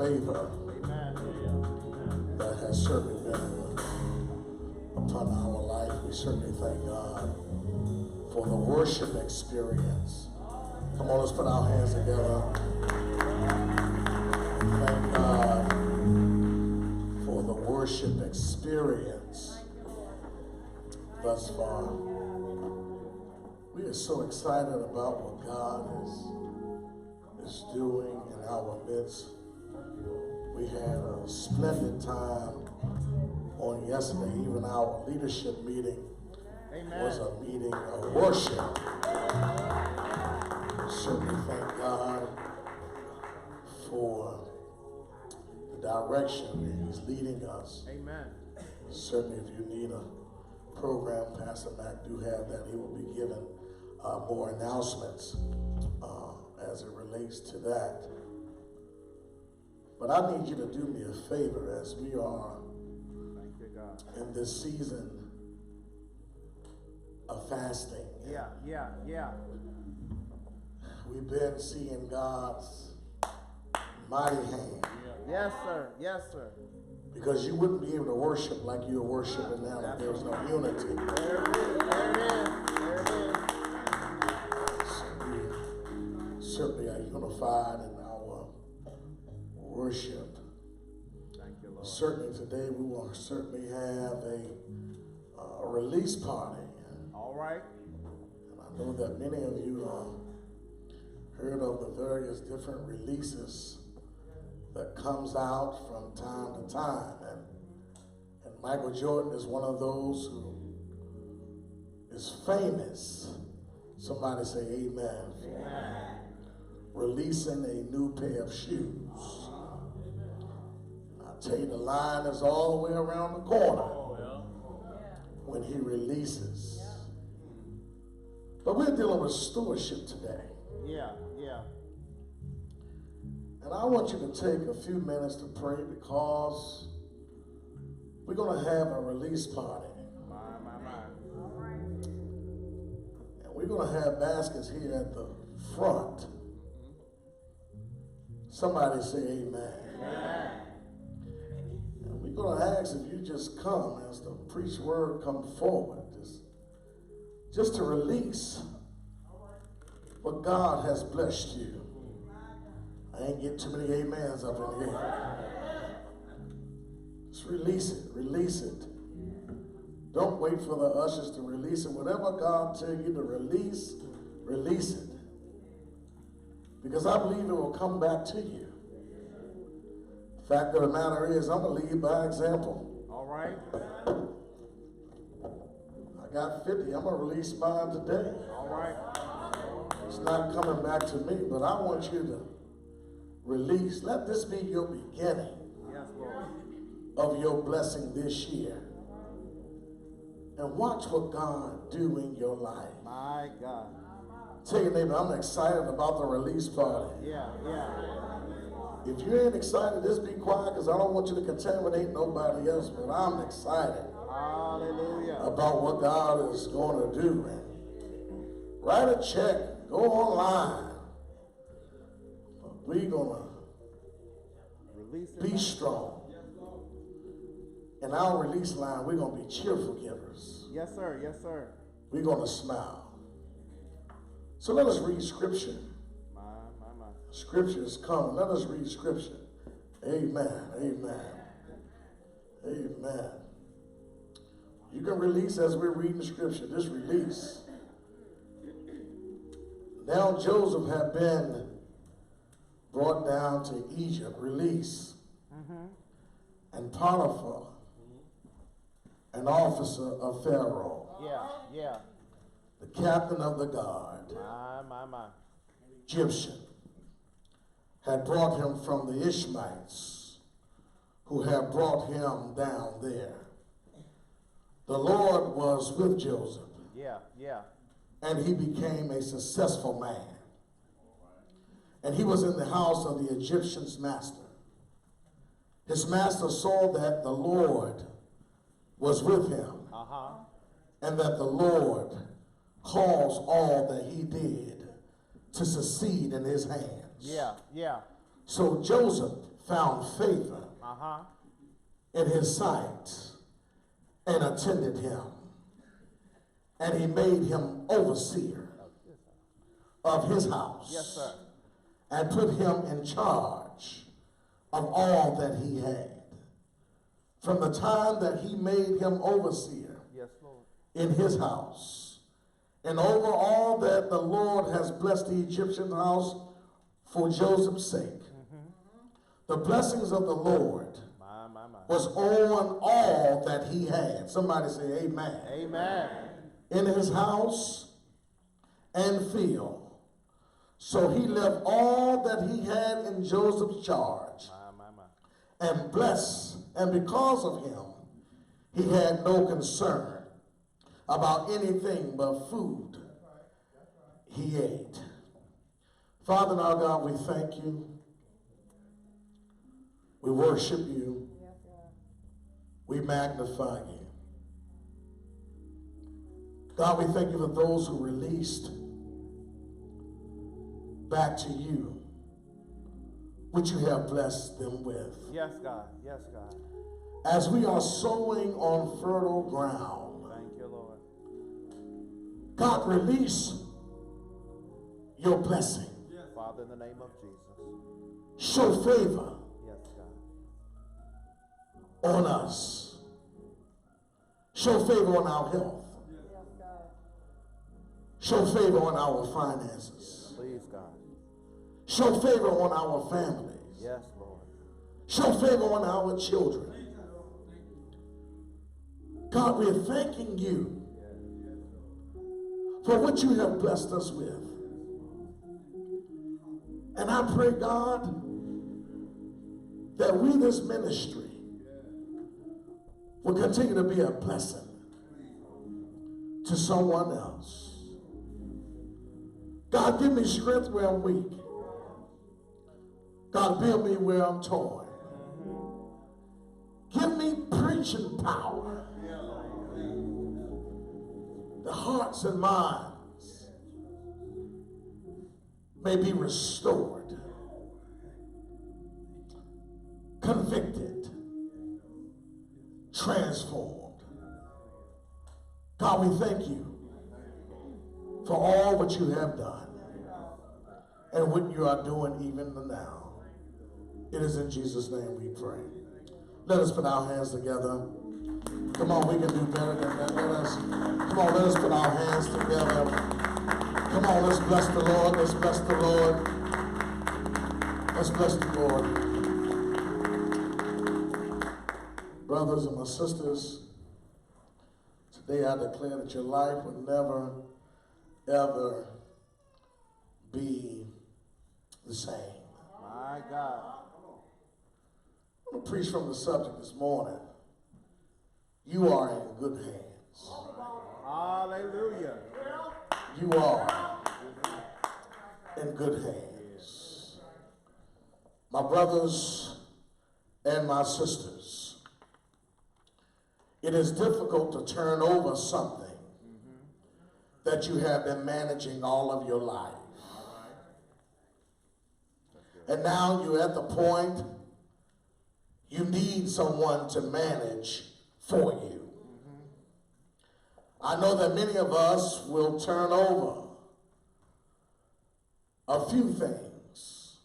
favor that has certainly been upon our life. We certainly thank God for the worship experience. Come on, let's put our hands together. Thank God for the worship experience thus far. We are so excited about what God is doing in our midst. We had a splendid time on yesterday. Even our leadership meeting was a meeting of worship. Certainly thank God for the direction He's leading us. Amen. Certainly, if you need a program, Pastor Mac do have that. He will be giving more announcements as it relates to that. But I need you to do me a favor as we are in this season of fasting. Yeah. We've been seeing God's mighty hand. Yes, sir. Because you wouldn't be able to worship like you're worshiping now if there was no unity. There it is. Certainly are unified in our worship. Thank you, Lord. Certainly today we will certainly have a release party. All right. And I know that many of you heard of the various different releases that comes out from time to time. And Michael Jordan is one of those who is famous. Somebody say amen. Amen. Releasing a new pair of shoes. I tell you, the line is all the way around the corner when he releases. But we're dealing with stewardship today. Yeah. And I want you to take a few minutes to pray because we're going to have a release party. And we're going to have baskets here at the front. Somebody say amen. And we're going to ask if you just come as the preached word come forward. Just to release what God has blessed you. I ain't getting too many amens up in here. Just release it. Don't wait for the ushers to release it. Whatever God tells you to release it. Because I believe it will come back to you. The fact of the matter is, I'm going to lead by example. All right. I got 50. I'm going to release mine today. All right. It's not coming back to me, but I want you to release. Let this be your beginning of your blessing this year. And watch what God do in your life. My God. Tell your neighbor, I'm excited about the release party. Yeah. If you ain't excited, just be quiet because I don't want you to contaminate nobody else, but I'm excited. Hallelujah. About what God is going to do. And write a check. Go online. We're going to be strong. In our release line, we're going to be cheerful givers. Yes, sir. We're going to smile. So let us read scripture. My. Scripture is coming. Let us read scripture. Amen. You can release as we're reading scripture. Just release. Now Joseph had been brought down to Egypt. Release. And Potiphar, an officer of Pharaoh. Yeah. The captain of the guard. My. Egyptian. Had brought him from the Ishmaelites who had brought him down there. The Lord was with Joseph. Yeah. And he became a successful man. And he was in the house of the Egyptian's master. His master saw that the Lord was with him. And that the Lord caused all that he did to succeed in his hands. Yeah. So Joseph found favor in his sight and attended him. And he made him overseer of his house. Yes, sir. And put him in charge of all that he had. From the time that he made him overseer, yes, Lord, in his house, and over all that the Lord has blessed the Egyptian house for Joseph's sake. The blessings of the Lord was on all that he had. Somebody say amen. Amen. In his house and field. So he left all that he had in Joseph's charge. And blessed, and because of him, he had no concern about anything but food he ate. Father and our God, we thank you. We worship you. We magnify you. God, we thank you for those who released back to you what you have blessed them with. Yes, God. Yes, God. As we are sowing on fertile ground, Thank you, Lord. God, release your blessing. Father, in the name of Jesus. Show favor Yes, God. on us. Show favor on our health. Show favor on our finances. Please, God. Show favor on our families. Yes, Lord. Show favor on our children. God, we're thanking you for what you have blessed us with. And I pray, God, that we, this ministry, will continue to be a blessing to someone else. God, give me strength where I'm weak. God, build me where I'm torn. Give me preaching power. The hearts and minds may be restored, convicted, transformed. God, we thank you for all what you have done and what you are doing even now. It is in Jesus' name we pray. Let us put our hands together. Come on, we can do better than that. Come on, let us put our hands together. Come on, let's bless the Lord. Let's bless the Lord. Let's bless the Lord. Brothers and my sisters, today I declare that your life will never, ever be the same. My God. I'm going to preach from the subject this morning. You are in good hands. Hallelujah. You are in good hands. My brothers and my sisters, it is difficult to turn over something that you have been managing all of your life. And now you're at the point you need someone to manage for you. I know that many of us will turn over a few things,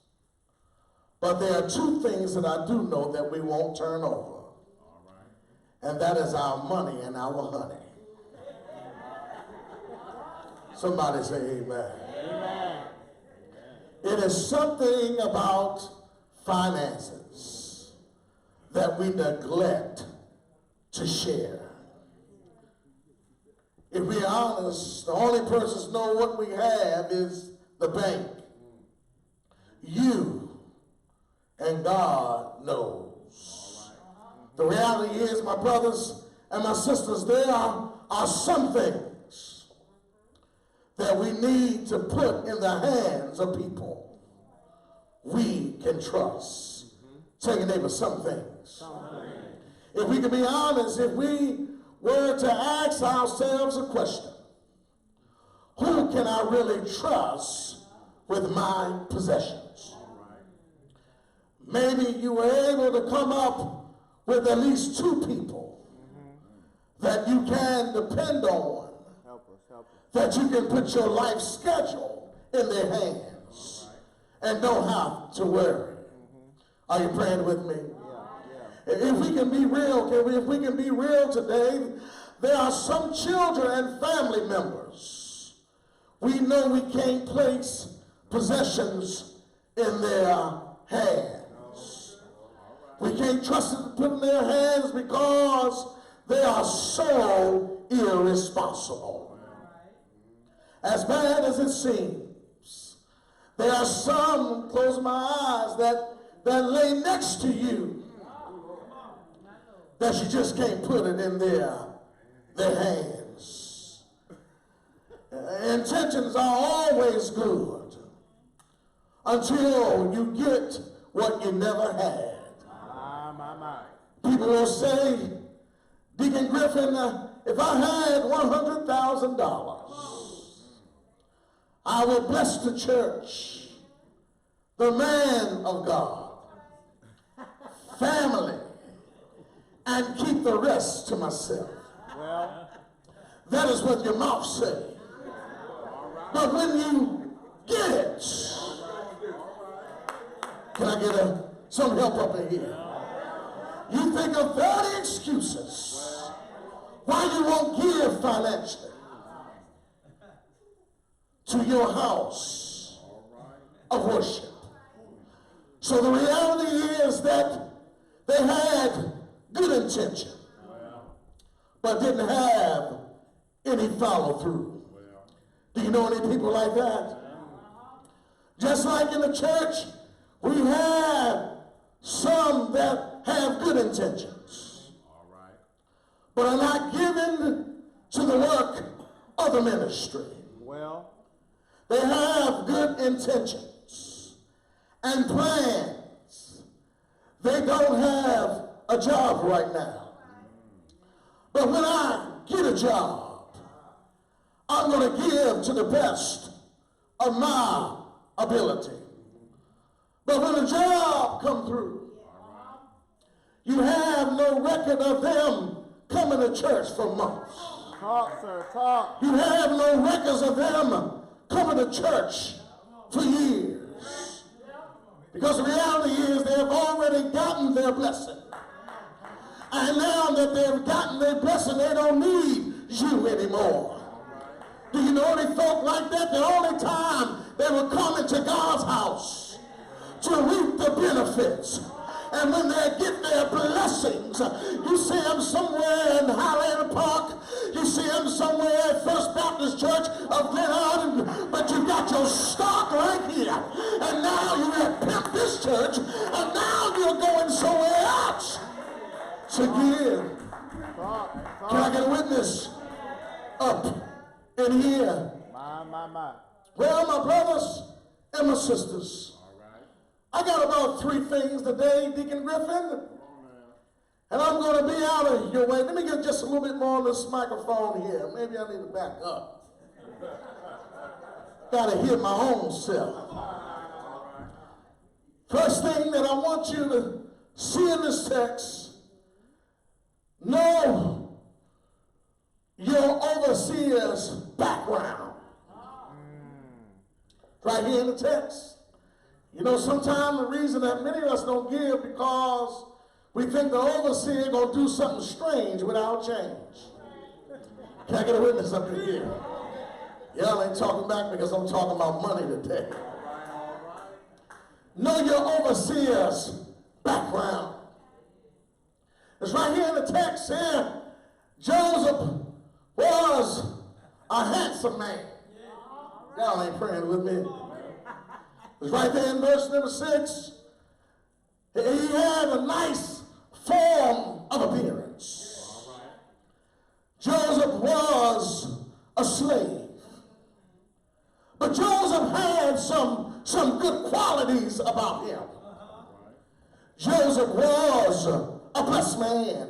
but there are two things that I do know that we won't turn over, and that is our money and our honey. Somebody say amen. Amen. It is something about finances that we neglect to share. If we're honest, the only persons know what we have is the bank. You and God knows. The reality is, my brothers and my sisters, there are some things that we need to put in the hands of people we can trust. Tell your neighbor, some things. If we can be honest, if we were to ask ourselves a question, who can I really trust with my possessions? maybe you were able to come up with at least 2 people that you can depend on, Help us. that you can put your life schedule in their hands and don't have to worry. Are you praying with me? If we can be real, if we can be real today, there are some children and family members we know we can't place possessions in their hands. We can't trust it to put in their hands because they are so irresponsible. As bad as it seems, there are some, close my eyes, that lay next to you that you just can't put it in their hands. Intentions are always good until you get what you never had. People will say, Deacon Griffin, if I had $100,000, I would bless the church, the man of God, family, and keep the rest to myself. Well, that is what your mouth says. But when you get it, can I get some help up in here? You think of 30 excuses why you won't give financially to your house of worship. So the reality is that they had good intention, but didn't have any follow through. Do you know any people like that? Just like in the church, we have some that have good intentions, but are not given to the work of the ministry. well, They have good intentions and plans. They don't have a job right now. But when I get a job, I'm going to give to the best of my ability. But when the job comes through, you have no record of them coming to church for months. talk, sir, talk. You have no records of them coming to church for years. Because the reality is they have already gotten their blessing. And now that they've gotten their blessing, they don't need you anymore. Do you know any folk like that? The only time they will come into God's house to reap the benefits. And when they get their blessings, you see them somewhere in Highland Park, you see them somewhere at First Baptist Church of Glen Arden, but you got your stock right here. And now you have pimped this church, and now you're going somewhere else to give. Can I get a witness up in here? My. Well, my brothers and my sisters, I got about 3 things today, Deacon Griffin, and I'm going to be out of your way. Let me get just a little bit more on this microphone here. Maybe I need to back up. Got to hear my own self. First thing that I want you to see in this text, know your overseer's background. Right here in the text. You know, sometimes the reason that many of us don't give because we think the overseer going to do something strange without change. Can I get a witness up in here? Y'all ain't talking back because I'm talking about money today. Know your overseer's background. It's right here in the text here. Joseph was a handsome man. Y'all ain't praying with me. It's right there in verse number 6. He had a nice form of appearance. Joseph was a slave. But Joseph had some good qualities about him. Joseph was a blessed man.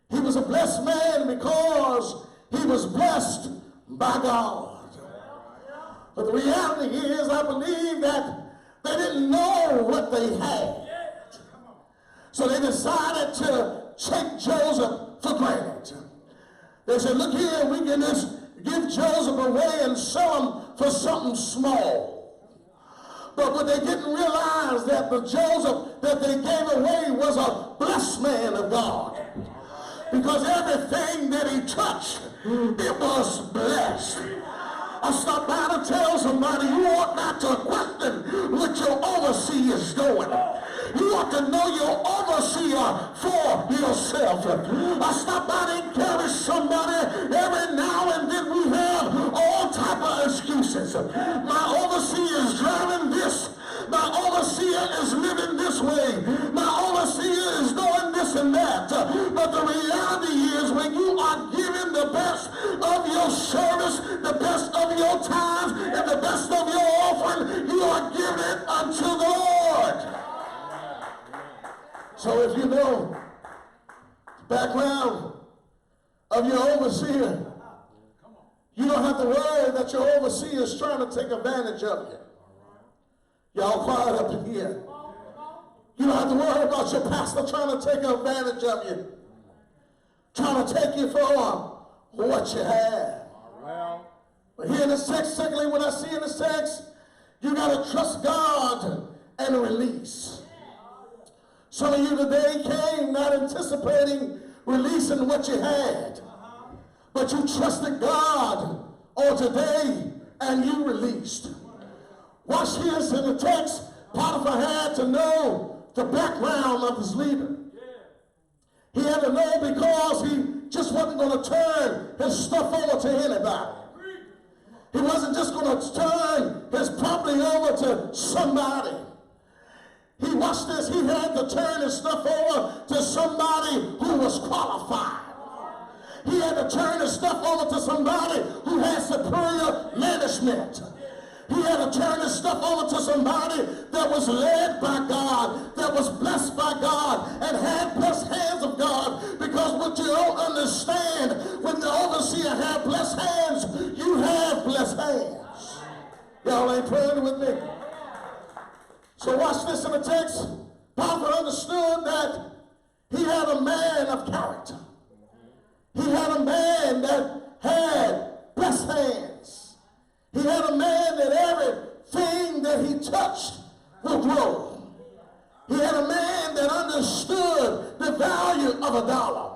He was a blessed man because he was blessed by God. But the reality is, I believe that they didn't know know what they had. So they decided to take Joseph for granted. They said, look here, we can just give Joseph away and sell him for something small. But what they didn't realize that the Joseph that they gave away was a blessed man of God. Because everything that he touched, it was blessed. I stopped by to tell somebody you ought not to question what your overseer is doing. You ought to know your overseer for yourself. I stopped by to encourage somebody. Every now and then we have all type of excuses. My overseer is driving this. My overseer is living this way. My overseer is doing this and that. But the reality is when you are giving the best of your service, the best of your time, and the best of your offering, you are giving it unto the Lord. So if you know the background of your overseer, you don't have to worry that your overseer is trying to take advantage of you. Y'all quiet up in here. You don't have to worry about your pastor trying to take advantage of you, trying to take you for what you have. But here in this text, secondly, what I see in this text, you got to trust God and release. Some of you today came not anticipating releasing what you had, but you trusted God on today and you released. Watch this in the text. Potiphar had to know the background of his leader. He had to know because he just wasn't going to turn his stuff over to anybody. He wasn't just going to turn his property over to somebody. He watched this. He had to turn his stuff over to somebody who was qualified. He had to turn his stuff over to somebody who had superior management. He had to turn his stuff over to somebody that was led by God, that was blessed by God, and had blessed hands of God. Because what you don't understand, when the overseer had blessed hands, you have blessed hands. Y'all ain't praying with me? So watch this in the text. Potiphar understood that he had a man of character. He had a man that had blessed hands. He had a man that everything that he touched would grow. He had a man that understood the value of a dollar.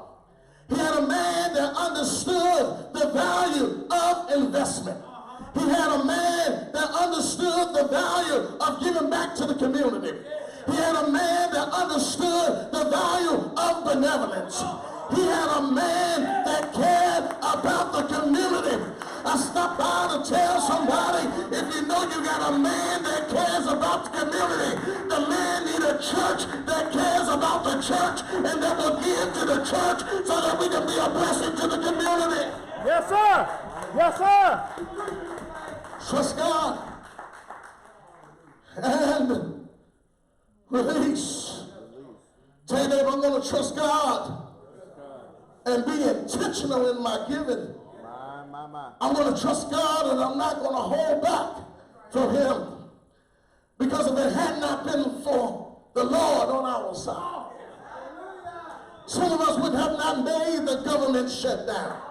He had a man that understood the value of investment. He had a man that understood the value of giving back to the community. He had a man that understood the value of benevolence. He had a man that cared about the community. I stopped by to tell somebody, if you know you got a man that cares about the community, the man need a church that cares about the church and that will give to the church so that we can be a blessing to the community. Yes, sir. Yes, sir. Trust God and release. Tell them I'm going to trust God and be intentional in my giving. I'm going to trust God and I'm not going to hold back from him. Because if it had not been for the Lord on our side, some of us would have not made the government shut down.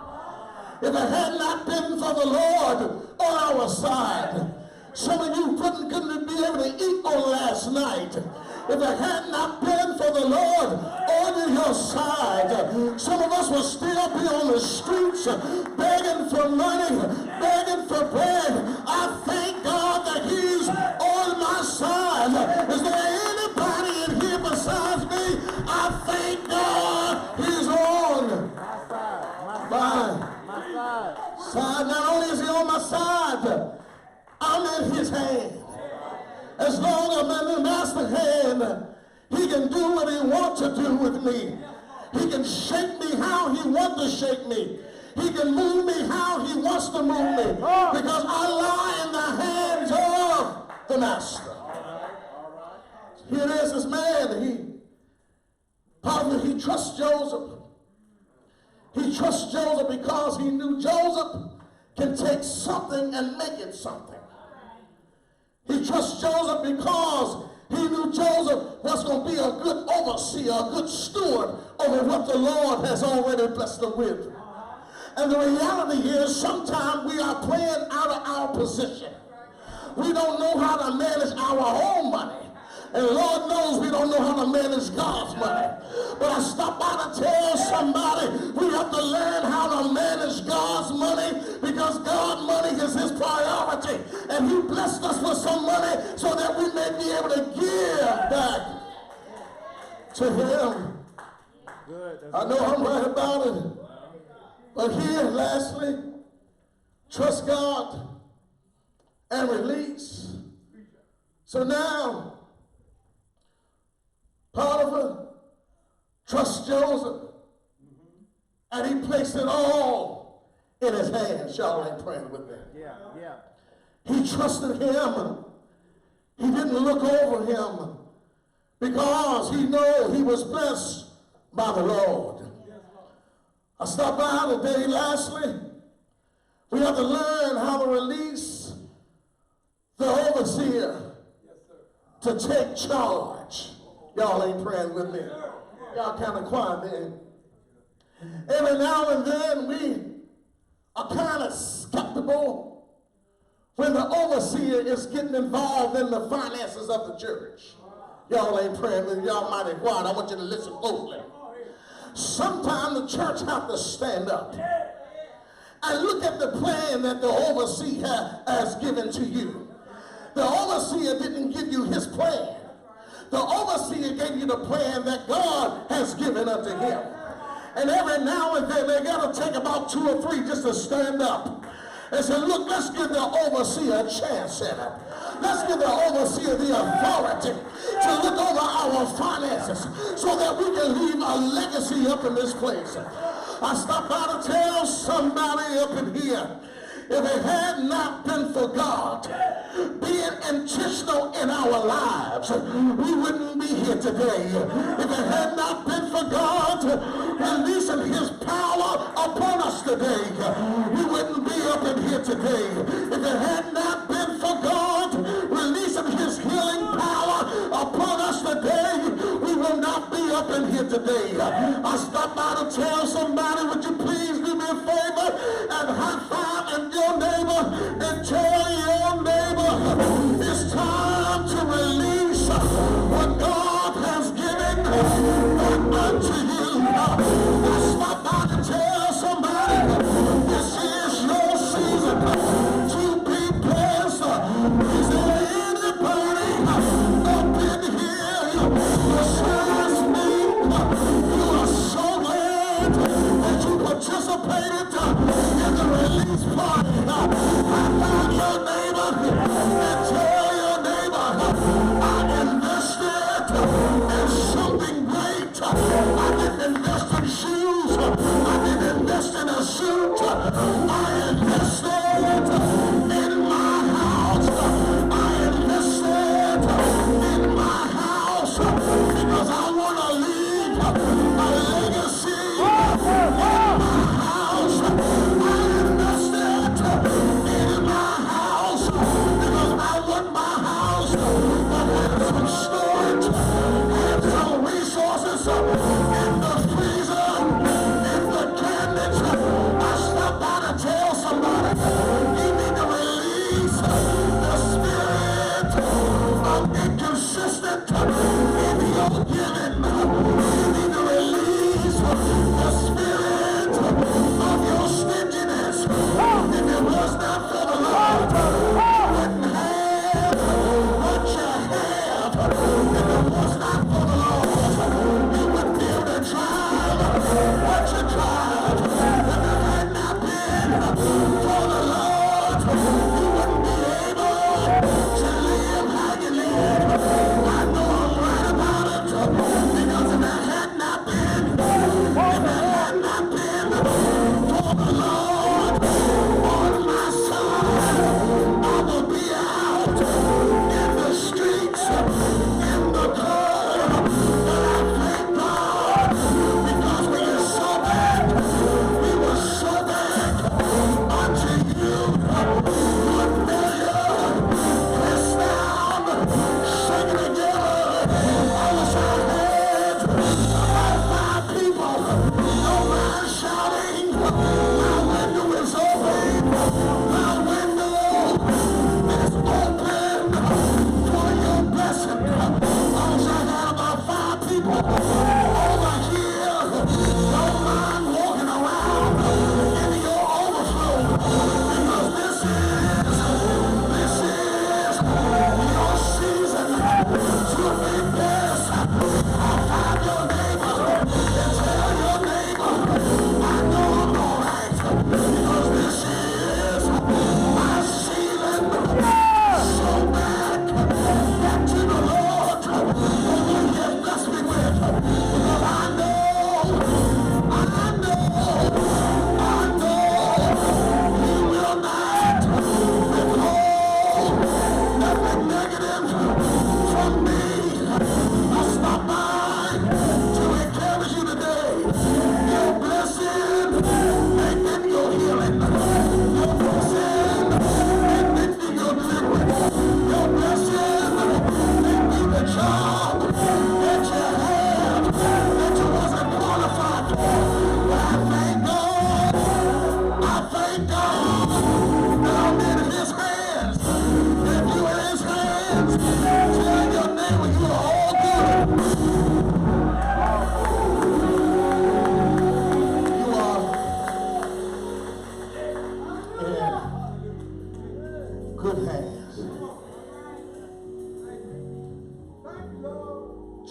If it had not been for the Lord on our side, some of you couldn't be able to eat on last night. If it had not been for the Lord on your side, some of us would still be on the streets begging for money, begging for bread. I thank God that he's on my side. Is there anybody in here besides me? I thank God he's on my side. Not only is he on my side, I'm in his hand. As long as I'm in the master's hand, he can do what he wants to do with me. He can shake me how he wants to shake me. He can move me how he wants to move me. Because I lie in the hands of the master. Here it is, this man, he trusts Joseph. He trusts Joseph because he knew Joseph can take something and make it something. He trusts Joseph because he knew going to be a good overseer, a good steward over what the Lord has already blessed them with. And the reality is sometimes we are playing out of our position. We don't know how to manage our own money. And Lord knows we don't know how to manage God's money. But I stopped by to tell somebody we have to learn how to manage God's money, because God's money is his priority. And he blessed us with some money so that we may be able to give back to him. I know I'm right about it. But here, lastly, trust God and release. So now, Potiphar trusts Joseph, and he placed it all in his hands. Y'all ain't praying with me. Yeah. He trusted him. He didn't look over him, because he knew he was blessed by the Lord. I stopped by today, lastly. We have to learn how to release the overseer to take charge. Y'all ain't praying with me. Y'all kind of quiet then. Every now and then we are kind of skeptical when the overseer is getting involved in the finances of the church. Y'all ain't praying with me. Y'all mighty quiet. I want you to listen closely. Sometimes the church have to stand up and look at the plan that the overseer has given to you. The overseer didn't give you his plan. The overseer gave you the plan that God has given unto him. And every now and then they got to take about 2 or 3 just to stand up and say, look, let's give the overseer a chance at it. Let's give the overseer the authority to look over our finances so that we can leave a legacy up in this place. I stopped by to tell somebody up in here, if it had not been for God being intentional in our lives, we wouldn't be here today. If it had not been for God releasing his power upon us today, we wouldn't be up in here today. If it had not been for God releasing his healing power upon us today, we will not be up in here today. I stopped by to tell somebody, would you please do me a favor and high five and your neighbor and tell your neighbor it's time to release what God has given back unto you. I stopped by to tell somebody this is your season to be blessed. Is there anybody up in here besides me? You are so glad that you participated in the release party. I found your neighbor and tell your neighbor I invested in something great. I didn't invest in shoes. I didn't invest in a suit. I invested in my house. I invested in my house because I want to leave a legacy in my house. I invested in my house because I want my house to have some storage, have some resources in the freezer, in the cabinets. I stopped by to tell somebody you need to release the spirit of inconsistent in your giving. You need to release the spirit of your stinginess. If it was not for the Lord, you wouldn't have what you have. If it was not for the Lord, you wouldn't be able to drive what you drive. If it had not been for the Lord, you wouldn't be able to live how you live. I know I'm right about it.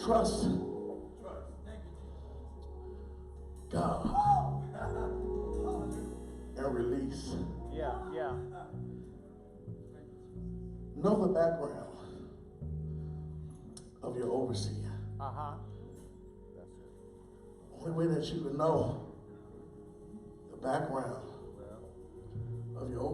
Trust God and release. Yeah. Know the background of your overseer. That's it. Only way that you can know the background of your overseer